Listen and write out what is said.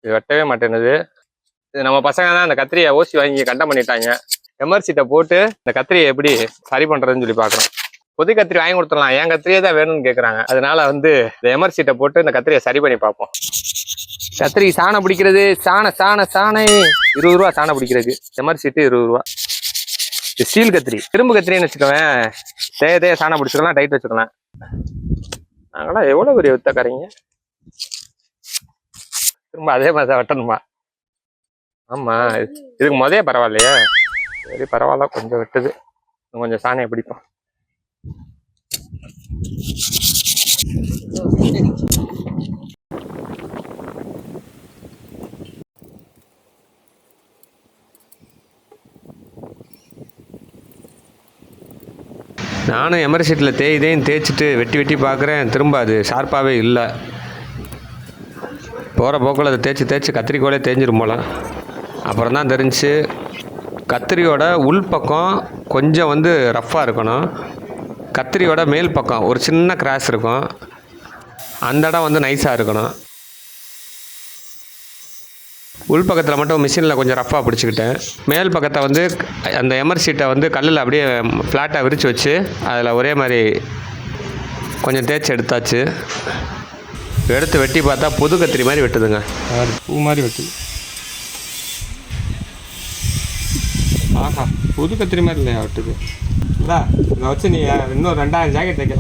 இது வெட்டவே மாட்டேனுது. இது நம்ம பசங்க தான் அந்த கத்திரியை ஊசி வாங்கி கண்டம் பண்ணிட்டாங்க. எமர்சிட்டை போட்டு இந்த கத்திரியை எப்படி சரி பண்றதுன்னு சொல்லி பாக்குறோம். புது கத்திரி வாங்கி கொடுத்துடலாம், என் கத்திரியே தான் வேணும்னு கேட்குறாங்க. அதனால வந்து இந்த எமர்சிட்டை போட்டு இந்த கத்திரியை சரி பண்ணி பார்ப்போம். கத்திரி சாணம் பிடிக்கிறது, சாணை 20 ரூபா சாணம் பிடிக்கிறது. எமர்சிட்டு 20 ரூபா. இது ஸ்டீல் கத்திரி. திரும்பு கத்திரின்னு வச்சுக்கோவேன், தேய சாணம் பிடிச்சிக்கலாம், டைட் வச்சுக்கலாம். நாங்களாம் எவ்வளோ பெரிய வித்தக்காரங்க. திரும்ப அதே மாதிரி தான் வெட்டணுமா? ஆமா, இதுக்கு முதலே பரவாயில்லையா? சரி பரவாயில்ல, கொஞ்சம் வெட்டுது. கொஞ்சம் சாணியை பிடிப்போம். நானும் எமர்சிட்டில் தேய்ச்சிட்டு வெட்டி பார்க்குறேன், திரும்ப அது ஷார்ப்பாகவே இல்லை. போகிற போக்கில் அதை தேய்ச்சி கத்திரிக்கோலே தேஞ்சிரும் போல. அப்புறம் தான் தெரிஞ்சு கத்திரியோட உள் பக்கம் கொஞ்சம் வந்து ரஃப்பாக இருக்கணும், கத்திரியோட மேல் பக்கம் ஒரு சின்ன கிராஸ் இருக்கும், அந்த இடம் வந்து நைஸாக இருக்கணும். உள் பக்கத்தில் மட்டும் மிஷினில் கொஞ்சம் ரஃப்பாக பிடிச்சிக்கிட்டேன். மேல் பக்கத்தை வந்து அந்த எமர்சீட்டை வந்து கல்லில் அப்படியே ஃப்ளாட்டாக விரித்து வச்சு அதில் ஒரே மாதிரி கொஞ்சம் தேய்ச்சி எடுத்தாச்சு. எடுத்து வெட்டி பார்த்தா புது கத்திரி மாதிரி வெட்டுதுங்க, பூ மாதிரி வெட்டுது. ஆஹா, புது கத்திரி மாதிரி இல்லையா வெட்டுது. இல்லை, இதை வச்சு நீ இன்னும் 2000 ஜாக்கெட் தைக்கலாம்.